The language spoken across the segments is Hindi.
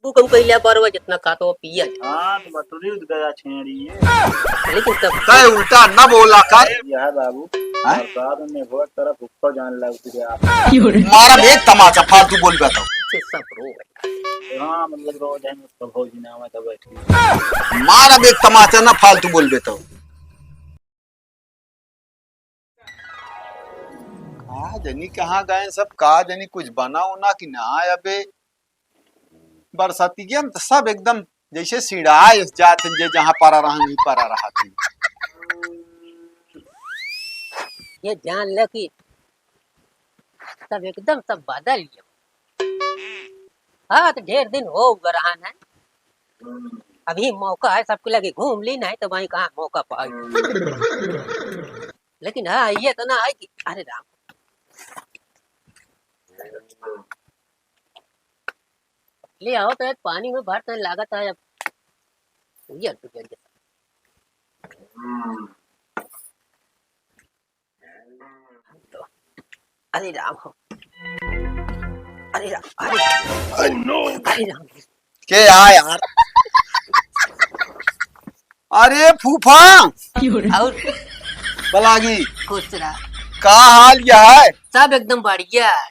तू कम कहिला बरवा जितना खाता वो पिया जा। हाँ तो बटुरी उठ गया छेड़ी ये। लेकिन तब तय उल्टा न बोला कर। यह है बाबू बरसात में बहुत तरफ ऊपर जाने लगती है आप। मारा एक तमाचा फालतू बोल बे तो। से सब रो है। हाँ मतलब रोज है तो भौजी नाम है तो बैठी। मारा एक तमाचा न फालतू बोल बे तो। कहा जनी कहाँ गए सब, कहा जनी कुछ बना उना कि ना अबे बरसाती तो सब एकदम जैसे सिड़ाए जाते जे जहाँ पारा रहा वहीं पारा रहा थी। ये जान ले कि सब एकदम सब बदल गया। हाँ तो ढेर दिन हो रहा है, अभी मौका है सबके लगे घूम ली नहीं तो वहीं कहाँ मौका पाए। लेकिन हाँ ये तो ना है कि अरे राम ले आओ तो एक पानी में भरते लागत है अब ये तो अरे राम हो अरे राम अरे राम के यार अरे फूफा और बलागी खुश रहा का हाल यह है। सब एकदम बढ़िया है।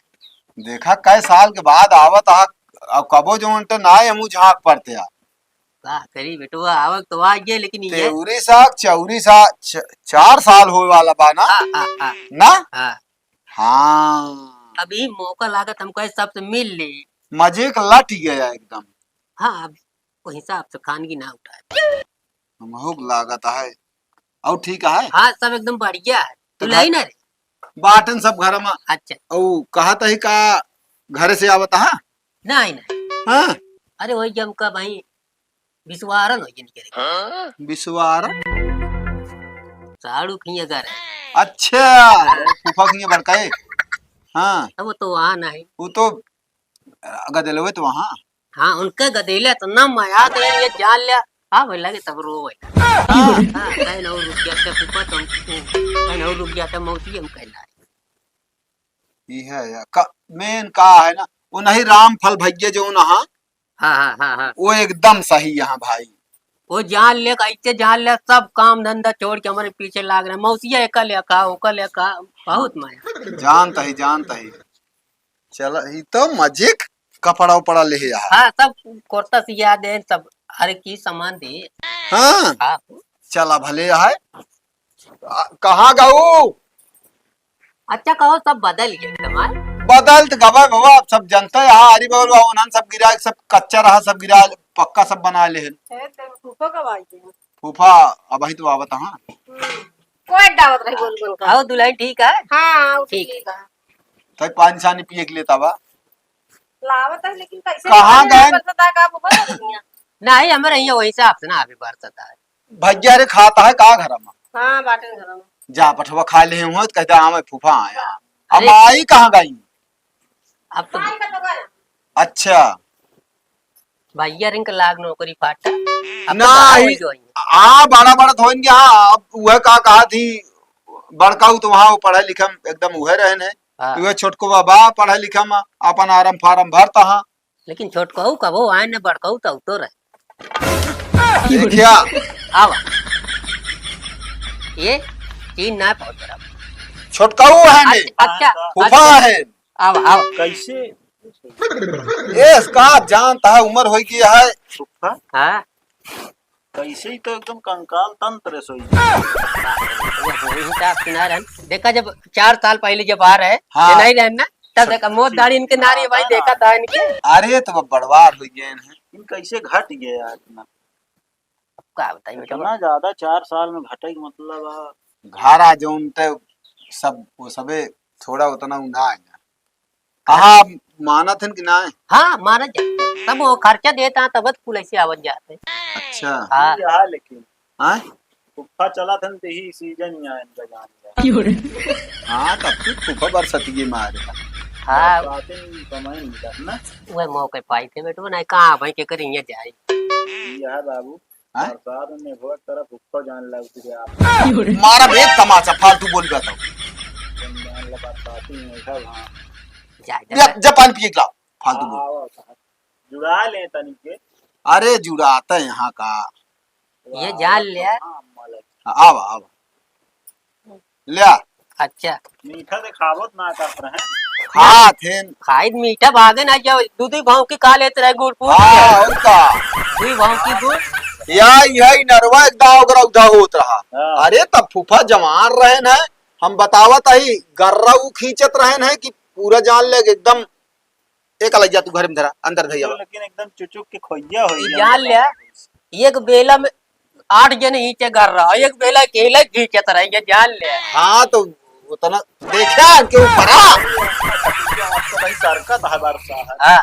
देखा कई साल के बाद आवत आ अब कबो जो तो ना हमू झांक पड़ते आ का करी बेटुआ आवक तो आ गया लेकिन ये तेउरी साग चौरी साग 4 साल होए वाला बा ना ना हाँ हाँ अभी मौका लागत हमको सबसे मिल ली मजे का लट गया एकदम। हाँ अब वो हिसाब से खानगी ना उठाए हमहू लागत है और ठीक है। हाँ सब एकदम बढ़िया है तो तू लाई ना रे बाटन सब घर में अच्छा ओ कहा ही का घर से आवत है। नहीं नहीं हाँ अरे वही जम का भाई विश्वारन हो जिनके विश्वार साड़ू खिया घर है। अच्छा फूफा की बड़काए हाँ अब वो तो वहाँ नहीं वो तो गदलवे तो वहाँ हाँ उनका गदेला तो ना माया तो ये जान लिया हाँ भाई लगे तब रो कहीं ना रुक गया था फूफा तुम कहीं ना रुक गया था मौसी हम कहना ये है यार मेन का है ना वो नहीं राम फल भैया जो नहा हाँ हाँ हाँ हाँ वो एकदम सही यहाँ भाई वो जान ले कैसे जान ले सब काम धंधा छोड़ के हमारे पीछे लाग रहे मौसिया एक लेखा बहुत माया जानता ही चलो ही तो मजे कपड़ा उपड़ा ले यहाँ। हाँ सब कुर्ता सिया दे सब हर की सामान दे। हाँ हाँ चला भले है कहाँ गाऊ अच्छा कहो सब बदल गया एकदम बदल तो गवा बाबा सब जनता है यहाँ हरी बगल उन्हन सब गिरा सब कच्चा रहा सब गिरा पक्का सब बना ले फूफा कब आई थी? फूफा अब ही तो आवत हाँ कोई दावत रही बोल बोल का। आओ दुल्हन ठीक है हाँ ठीक ठीक है। तो पानी सानी पिए के लिए तबा लावत है लेकिन कैसे कहाँ गए? बरसता का फूफा दुनिया। नहीं हमारे यहाँ वही हिसाब से ना अभी बरसता है भैया रे खाता है का घर में हाँ बाटन घर में। जा पठवा खा ले हुआ तो कहते हाँ मैं फूफा आया अब अरे- आई कहाँ गई। अब तो पानी का तो घर है। अच्छा भैया रिंग लाग नौकरी फाटा अब ना तो ही- वही जो है। हाँ बड़ा बड़ा धोएंगे हाँ अब वह का कहा थी बड़काऊ तो वहाँ पढ़े लिखे में एकदम उहे रहे ने हाँ। वह छोटको बाबा पढ़े लिखे में अपन आरम फारम भरता हाँ लेकिन छोट कहू कबो आए न बड़ कहू तो तो रहे देखिया आवा ये तीन ना पहुंच रहा छोटकाऊ है ने अच्छा फूफा है आवा आवा कैसे ये इसका जानता है उम्र हो गई है फूफा हाँ कैसे ही तो एकदम कंकाल तंत्र सोई। वही हिसाब से ना रहन देखा जब 4 साल पहले जब आ रहे हाँ। ये नहीं रहन ना तब देखा मोद दाढ़ी इनके नारी भाई देखा था इनके अरे तो बड़वार हो गए हैं इन कैसे घट गया इतना क्या बताइए बेटा इतना ज्यादा 4 साल में घटे का मतलब घारा जो उनते सब वो सबे थोड़ा उतना उन्हा है कहा माना थे कि ना है? हाँ मारा जा सब वो खर्चा देता तब फूल ऐसे आवत जाते अच्छा हाँ यहाँ लेकिन हाँ फूफा चला था तो यही सीजन ही आया इनका जाने हाँ तब तो फूफा बरसती मारे हाँ समय मिला ना वह मौके पाई थे बेटो नहीं कहाँ भाई के करेंगे जाए यह बाबू हाँ? बरसात में बहुत तरफ फूफा जाने लगती है आप मारा एक तमाचा फालतू बोल गया था बरसाती में सब हाँ जा जब पानी पिए गिलाओ फालतू बोल हाँ, जुड़ा ले तनी के। अरे जुड़ाता है यहाँ का। ये जान लिया। हाँ, मलक। आवा आवा लिया अच्छा मीठा दिखावत ना कर रहे। खा थे। खाई मीठा भागे ना जाओ, दूध भाव की खा लेते रहे गुड़ पूछ हाँ उनका दूध भाव की गुड़। यही नरवा एक दाव गरा उधा होत रहा। हाँ। अरे तब फूफा जमार रहे न, हम बतावत ही गर्रा उ खींचत रहे न कि पूरा जान ले एकदम एक अलग जा तू घर में धरा अंदर धैया। लेकिन एकदम चुचुक के खोइया हो ये जान लिया। एक बेला में 8 जन हीचे कर रहा, एक बेला अकेला खींचत रहे, ये जान लिया। हाँ तो उतना देखा के ऊपर भाई सरकत है बरसा है। हाँ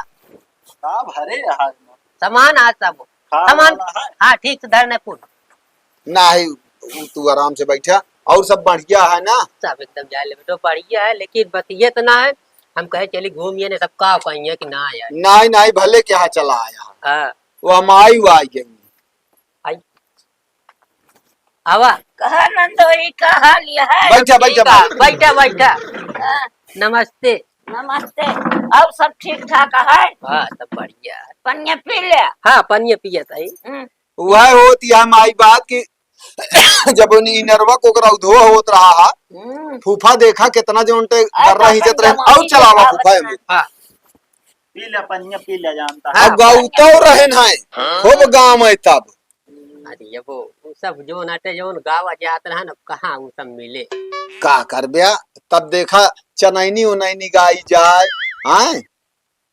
का भरे रहा सामान आज सब सामान। हाँ ठीक से धरने पूछ नहीं तू आराम से बैठा और सब बढ़िया है ना। सब एकदम जान ले तो बढ़िया है, लेकिन बस ये तो ना है हम कहे चली घूमिए ने सब का कहिए कि ना यार। नहीं नहीं भले क्या चला आया हाँ वो हम आई हुआ आई गई। आई आवा कहा नंदोई कहा लिया है। बैठा बैठा बैठा बैठा। हाँ, नमस्ते। नमस्ते। अब सब ठीक ठाक है। हाँ सब बढ़िया है। पन्या पी लिया। हाँ पनिया पिया था वह होती है माई बात की जब नरवा कोकरा धो होत रहा फूफा देखा कितना जो उनटे कर रहा हिजत रहे और चलावा फूफा में। हाँ पी ले पनिया पी ले जानता है। अब गाँव तो रहे न खूब गाँव में तब। अरे वो सब जो नाटे जो गावा जात रहा ना कहाँ वो सब मिले। का कर बिया तब देखा चनैनी उनैनी गाई जाए हाँ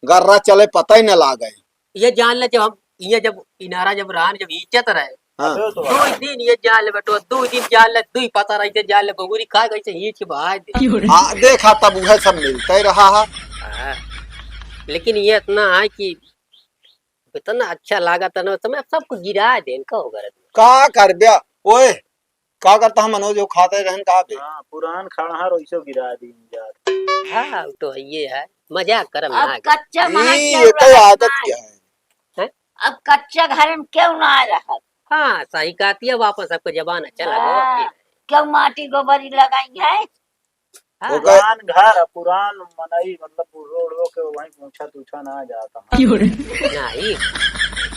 गर्रा चले पता ही न लागे। ये जान ले जब हम ये जब इनारा जब रहा जब इज्जत रहे हाँ। तो 2 दिन ये जान ले बेटो 2 दिन जान ले 2 पता रही थे जान ले बबूरी खा गई से हीच भाई दे। हाँ देखा तब वह सब मिलता ही रहा है। हाँ, लेकिन ये इतना है कि इतना अच्छा लगा था ना समय सबको गिरा दे इनका होगा। का कर बिया ओए का करता हम मनोज जो खाते रहन कहा पे। हाँ पुरान खड़हर वैसे गिरा दी यार। हाँ तो ये है मजाक करम अब ना कच्चा मार ये तो आदत क्या है। अब कच्चा घर में क्यों ना आ रहा। हाँ सही कहती है वापस सबको जबान अच्छा लगा। हाँ, क्यों माटी गोबरी लगाई है। हाँ, वो पुरान घर पुरान मनई मतलब रोड रो के वहीं पूछा तूछा ना जाता। नहीं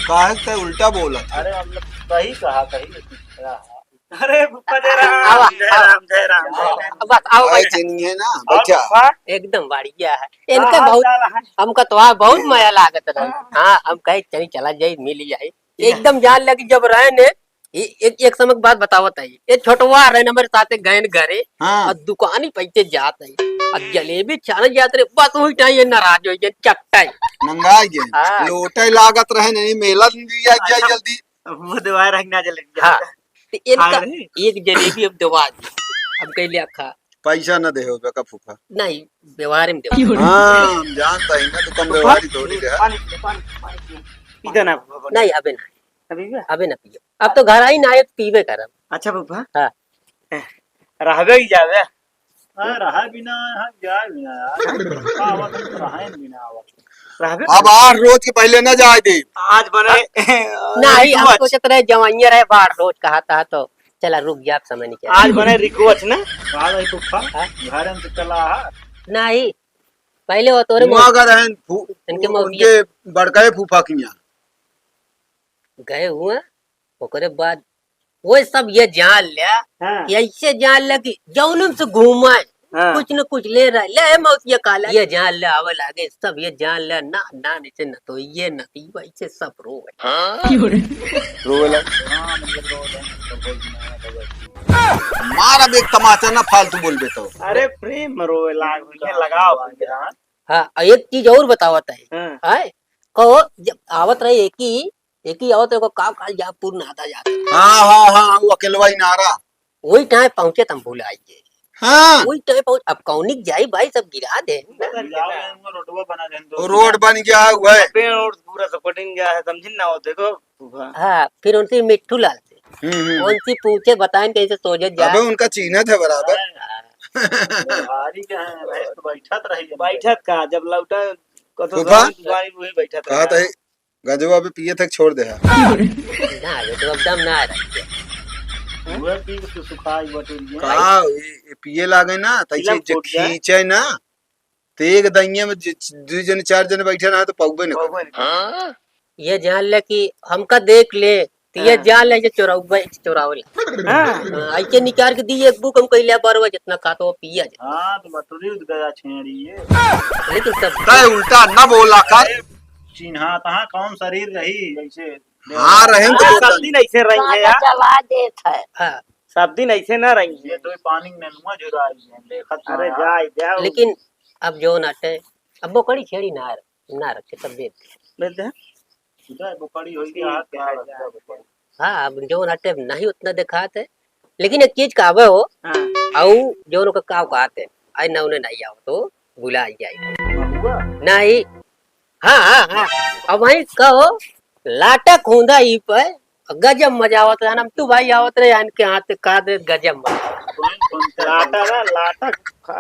काहे ते उल्टा बोला। अरे मतलब सही कहा कही। अरे भूपा जय राम आवा, जय राम जय राम जय राम। बस आओ भाई बैठा। चिन्ह है ना और बैठा। भूपा, एकदम बढ़िया है इनका हाँ, बहुत हाल चाल है। हमका तो वहाँ बहुत माया लागत रहा। हाँ हम कहे चली चला जाए मिल जाए एकदम जान लगी जब रहे ने एक समय की बात बतावत है। ये छोटवा रहे न मेरे साथ गए घरे हाँ और दुकानी पैसे जात है और जलेबी छाने जाते रहे बस वही टाइम ये नाराज हो गए चट्टा नंगाई गए हाँ। लोटे लागत रहे नहीं मेला दिया जाए जल्दी। वो दवाई रखना चले। हाँ तो इनका अरे। एक जलेबी अब दवा दी अब कह लिया खा पैसा न दे हो का फूफा। नहीं व्यवहार में दवा हाँ हम जानता ही ना तो कम व्यवहारी थोड़ी है। इधर ना भूपा। नहीं अबे ना अभी भी? अबे ना पियो अब तो घर आई ना आए तो पीवे करम। अच्छा भूपा हाँ रहबे ही जावे। हाँ रहा बिना हाँ जाए बिना यार। आवत हम रहा बिना आवत रहबे। अब आज रोज के पहले न जाए दे। आज बने नहीं हम सोचते रहे जवाइया रहे बाढ़ रोज कहा था तो चला रुक जा आप समय नहीं आज बने रिकवच ना। आज आई भूपा घर में चला है। नहीं पहले वो तोरे वहाँ का रहन इनके उनके बड़काए फूफा की यहाँ गए हुए ओकरे बाद वो सब ये जान लिया हाँ। ऐसे जान लिया कि जौनम से घूमाए हाँ। कुछ न कुछ ले रहा है ले मौत ये काला ये जान लिया आवे लागे सब ये जान लिया ना ना नीचे न तो ये न वैसे सब रो रोला हाँ मतलब दो दिन मार अब एक तमाचा ना फालतू बोल बेटा। अरे प्रेम रोए लगाओ हाँ। हाँ और एक चीज और बतावत है हाय कहो जब आवत रहे एक ही आवत रहे काम काल जा पूर्ण आता जाता हाँ हाँ हाँ वो अकेलवा ही नारा। वही टाइम पहुंचे तुम भूल आइए हाँ वही टाइम पहुंच अब कौनिक जाई भाई सब गिरा दे रोडवा बना दे रोड बन गया हुआ है। पेड़ और पूरा सपटिंग गया है समझिन ना हो देखो। हाँ फिर उनसे मिट्टू लाल से उनसे पूछे बताएं कैसे सोजत अबे जाए। उनका चिन्ह है बराबर। भारी क्या है भैंस तो बैठत रही बैठत का जब लौटा कतो फूफा? वही बैठत कहा था गजवा पे पिए तक छोड़ दे। ना ये तो एकदम ना रही वो पी के सुखाई बटुरिया कहा ये पिए लागे ना तैसे इलम जे फूट जाए। खींचे ना तो एक दैया में दो जन चार जन बैठे रहा तो पौबे न बहुए नहीं। ये जान ले कि हमका देख ले तो ये जान ले चोरावल हाँ ऐसे निकाल के दी एक बुक हम कहले बरवा जितना खाता वो पिया जा। हाँ तो बटुरी उठ गया छेड़ी ये लेकिन सब तय उल्टा न बोला कर। चिन्हा तहाँ कौन शरीर रही ऐसे हाँ रहें तो सब दिन ऐसे रही है यार, जला देत है। हाँ सब दिन ऐसे ना रही ये है। तो पानी में नुआ झुराई है देखत अरे जाए जाओ लेकिन अब जो नाटे अब वो कड़ी छेड़ी ना रखे तब दे। लेते हैं। उधर बुकड़ी होई क्या क्या हाँ अब जो नाटे नहीं उतना दिखाते लेकिन एक चीज कावे हो हाँ औ जो लोग का कहते आई ना उन्हें नहीं आओ तो बुला जाए हुआ नहीं। हाँ हाँ हाँ अब वही कहो लाटा खूंदा ई पे गजब मजा आवत है। हम तू भाई आवत रहे इनके हाथ का दे गजब मजा। लाटा ना लाटा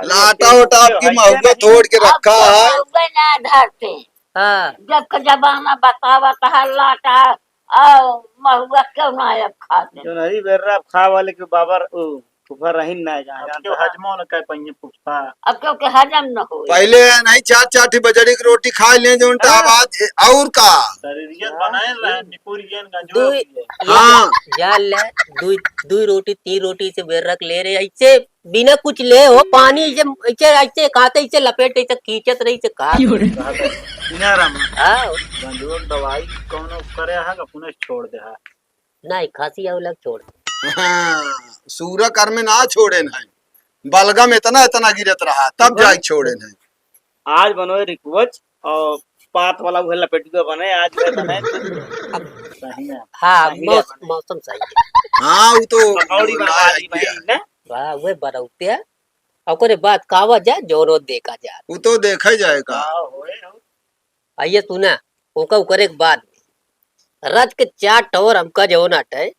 लाटा उटा आपकी महुआ तोड़ के रखा है। अब ना धरते हाँ जब का जमाना बतावत है लाटा और महुआ क्यों ना अब खाते। जो नहीं बेर रहा खा वाले के बाबर ऊपर रही ना जाए जो हजमो न कह पहिए पुष्पा अब क्योंकि हजम न हो। पहले नहीं चार चार बजड़ी की रोटी खा ले जो उनका आवाज और का। शरीरियत बनाए रहे निपुरियन दू गंजो हाँ। जान ले दू रोटी 3 रोटी से बेर रख ले रहे ऐसे बिना कुछ ले हो पानी ऐसे ऐसे खाते ऐसे लपेट ऐसे खींचत रही से खा। राम हाँ गंजो दवाई कौन करे है का पुनः छोड़ दे है नहीं खांसी और लग छोड़ हाँ, सूरा कर में ना छोड़े नहीं बलगम इतना इतना गिरत रहा तब जाके छोड़े नहीं। आज बनो रिकवच और पात वाला वो लपेटुआ बने आज बने सही में हाँ मौसम सही है। हाँ वो तो पकौड़ी बना दी भाई ना वाह वे बरौते हैं और कोई बात कावा जा जोरो देखा जा। वो तो देखा जाएगा। हाँ होए हो आइए सुना ओका ऊपर एक बात रज के 4 टवर हमका जो नाटे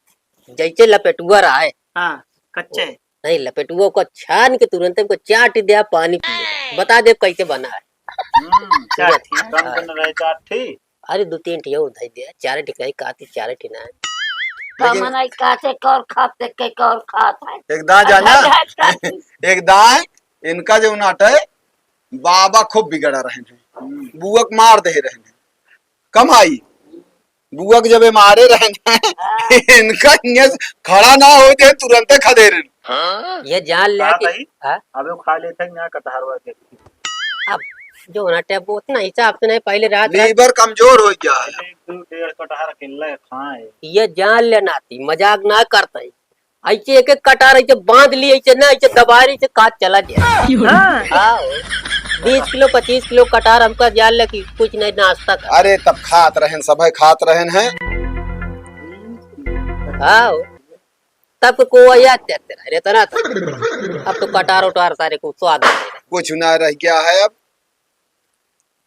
जैसे लपेटुआ रहा है हाँ कच्चे नहीं लपेटुआ को छान के तुरंत हमको चाट दिया पानी पी बता दे कैसे बना है। चार थी कम दिन रहे चार थी अरे 2-3 ठिया उधाई दिया 4 ठिकाई काती 4 ठिना तो मनाई काते कर खाते के कर खात है। एक दां जाना एक दां इनका जो नाट है बाबा खूब बिगड़ा रहे हैं बुअक मार दे रहे हैं कमाई बुअक जब मारे रहे हैं इनका खड़ा ना हो जाए तुरंत खदे रहे। ये जान ले बात कि आई? हाँ अब वो खा लेते हैं यहाँ कटहरवा के अब जो नाटे वो उतना हिसाब से नहीं पहले रात लीवर कमजोर हो गया है। एक दो डेढ़ कटहर अकेला खाए ये जान लेना थी मजाक ना करता है ऐसे एक कटार ऐसे बांध लिए ऐसे ना ऐसे दबारी से काट चला जाए। हाँ 20 किलो 25 किलो कटार हमका जान ले कि कुछ नहीं नाश्ता कर। अरे तब खात रहन सब खात रहन है। हाँ तब को याद करते रहे तना था। अब तो कटार उटार सारे को स्वाद आ रहे कुछ ना रह गया है। अब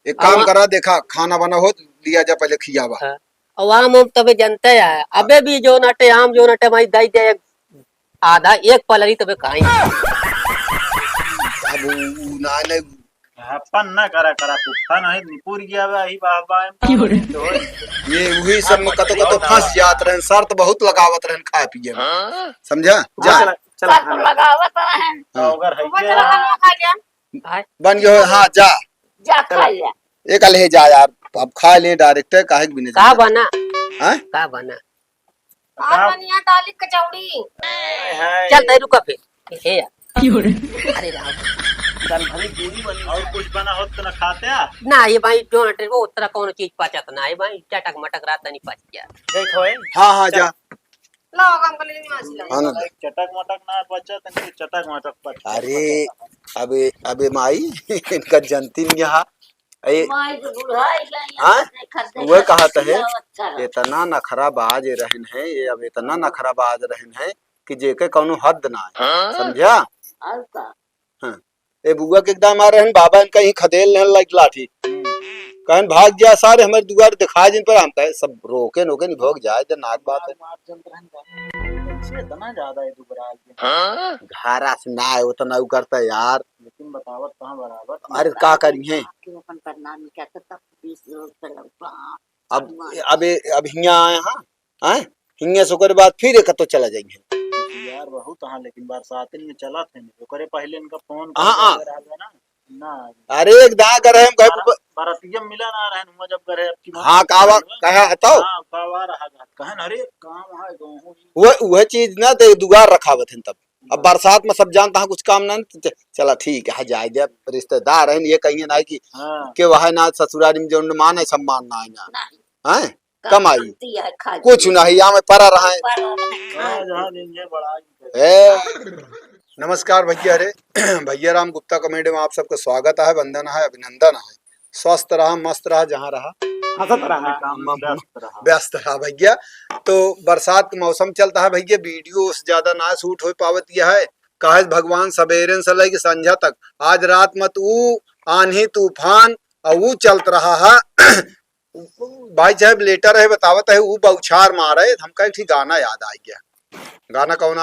एक काम करा देखा खाना बना हो लिया जा पहले खियावा। हाँ। और आम हम तबे जनते है अबे भी जो नटे आम जो नटे भाई दई दे आधा एक पलरी तबे खाएंगे। अब ना ने अपन ना करा करा पुष्पा नहीं निपुर गया वही बाबा ये वही सब में कतो कतो फंस जात रहन शर्त बहुत लगावत रहन खाए पिए में समझा जा चला सब लगावत है अगर है बन गयो हाँ जा जा खा ले। एक ले जा यार अब खा ले डायरेक्ट काहे भी नहीं का बना हैं का बना बनिया दाली कचौड़ी चल तै रुका फिर हे यार अरे राम चल भली पूरी बनी और कुछ बना हो तो ना खाते आ ना ये भाई जो नटे वो उतना कौन चीज पचत ना है भाई चटक मटक रात नहीं पच गया। देखो है हाँ हाँ जा लाओ काम कर लेनी मछली हाँ ना चटक मटक ना बचा तो चटक मटक बचा अरे अबे अबे माई इनका जनती नहीं यहाँ माई तो बुढ़ाई गई हाँ? खद्दे वो कहत है अच्छा इतना नखरा बाज रहन है ये अब इतना नखरा बाज रहन है कि जेके कौनो हद ना है समझा। और का हाँ ए बुआ के एकदम आ रहन बाबा इनका ही खदेल रहन लाइक लाठी कहन भाग जा सारे हमारे दुआर दिखा जिन पर हम कहे सब रोके नोके नहीं भोग जाए जब नाक बात है इतना ज्यादा है दुबरा है घारा से ना है उतना उ करता है यार लेकिन बतावत कहाँ बराबर अरे का करिए क्यों अपन प्रणामी कहते तब 20 लोग चलो अब हिया आए हाँ हिया सुकर बाद फिर एक तो चला जाएंगे यार बहुत हाँ लेकिन बरसात में चला थे ओकरे पहले इनका फोन हाँ, हाँ। ना ना अरे एक दां करे हम कहे भारतीय मिला ना रहन हुआ जब करे अब की हाँ कावा कहा हताओ हां कावा रहा कहन अरे काम है गाँव वह चीज ना दे दुगार रखावत है तब। अब बरसात में सब जानता है कुछ काम ना चला ठीक है जाए दे रिश्तेदार है ये कहिए ना कि हां के वह ना ससुरारी में जो मान है सम्मान ना है ना नहीं हैं कम आई बनती है खा कुछ नहीं यहाँ में पड़ा रहा है। जहां देंगे बड़ा ए, नमस्कार भैया। अरे भैया राम गुप्ता कमेटी में आप सबका स्वागत है, वंदन है, अभिनंदन है। स्वस्थ रहा मस्त रहा जहाँ रहा हंसत रहा काम में व्यस्त रहा भैया। तो बरसात का मौसम चलता है भैया, वीडियो ज्यादा ना शूट हो पावत यह है काहे भगवान सवेरे से लेके संझा तक आज रात में तू आंधी तूफान और वो चलत रहा है। भाई साहब लेटर है बतावत है वो बौछार मारे हमका एक गाना याद आ गया। गाना कौन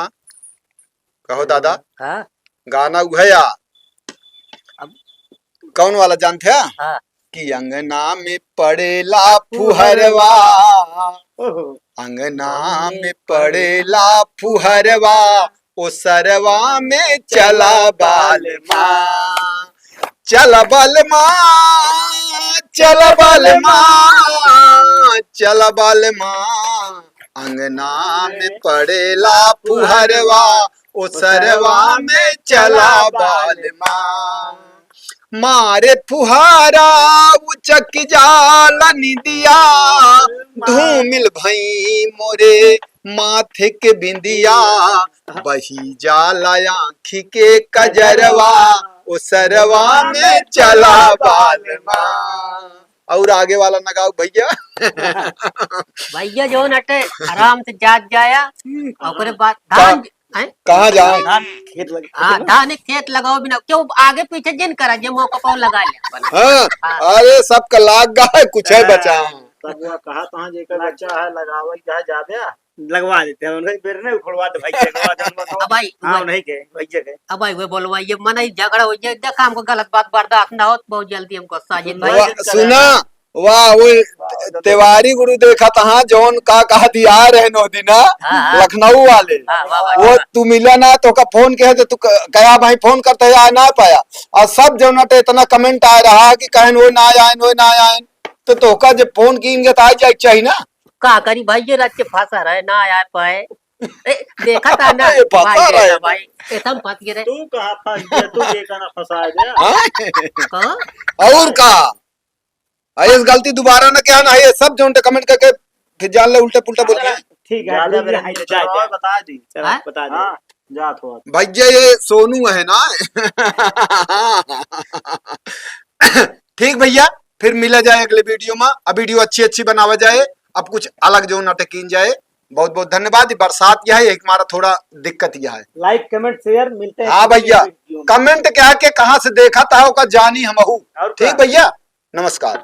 कहो दादा? हाँ गाना है या कौन वाला जानते हैं? हाँ कि अंगना में पड़ेला फुहरवा, अंगना में पड़ेला फुहरवा, ओ सरवा में चला बाल माँ, चल बल माँ, चल बल माँ, चल बल माँ, अंगना में पड़ेला फुहरवा, ओ सरवा में चला बाल माँ, मारे फुहारा उचक जाला निदिया, धूमिल भई मोरे माथे के बिंदिया, बही जाला आँखी के कजरवा, ओ सरवा में चला बाल माँ। और आगे वाला न गाओ भैया। भैया जो नटे आराम से जाग जाया और बाद धान कहाँ जाए? खेत लगे हाँ धान एक खेत लगाओ बिना क्यों आगे पीछे जिन करा जे मौका पाओ लगा ले। हाँ अरे सबका लाग गा है कुछ है बचा तब वो कहा तहां जेकर बच्चा है लगावल जा जाबे लगवा देते हैं उन्हें बेर नहीं उखड़वा दे भाई लगवा दे उनको। अब भाई हां नहीं के भैया के अब भाई वो बोलवा ये मना झगड़ा हो जाए देखा हमको गलत बात बर्दाश्त ना हो बहुत जल्दी हमको साजिद भाई सुना वाह वो तिवारी गुरु देखा तहा जौन का कहा दिया रहे नो दिना लखनऊ वाले वो तू मिला ना तो का फोन कहे तो तू कया भाई फोन करते या ना पाया और सब जौन इतना कमेंट आ रहा कि कहन वो ना आए वो ना आए तो का जब फोन की इनके तो आ जाए चाहिए ना का करी भाई ये रात के फांसा रहे ना आ पाए देखा था ना फंसा रहे भाई एकदम फंस गए तू कहां फंस गया तू ये कहना फंसा दे और का इस गलती दोबारा न क्या ना ये सब जो कमेंट करके फिर जान ले उल्टे पुल्टे बोल रहे। ठीक है बता दी बता दे जा थोड़ा भैया ये सोनू है ना। ठीक भैया फिर मिला जाए अगले वीडियो में। अब वीडियो अच्छी अच्छी बनावा जाए, अब कुछ अलग जो नाटक की जाए। बहुत बहुत धन्यवाद। बरसात यह है एक हमारा थोड़ा दिक्कत यह है। लाइक कमेंट शेयर मिलते हैं। हाँ भैया कमेंट क्या के कहाँ से देखा था जानी हम। ठीक भैया नमस्कार।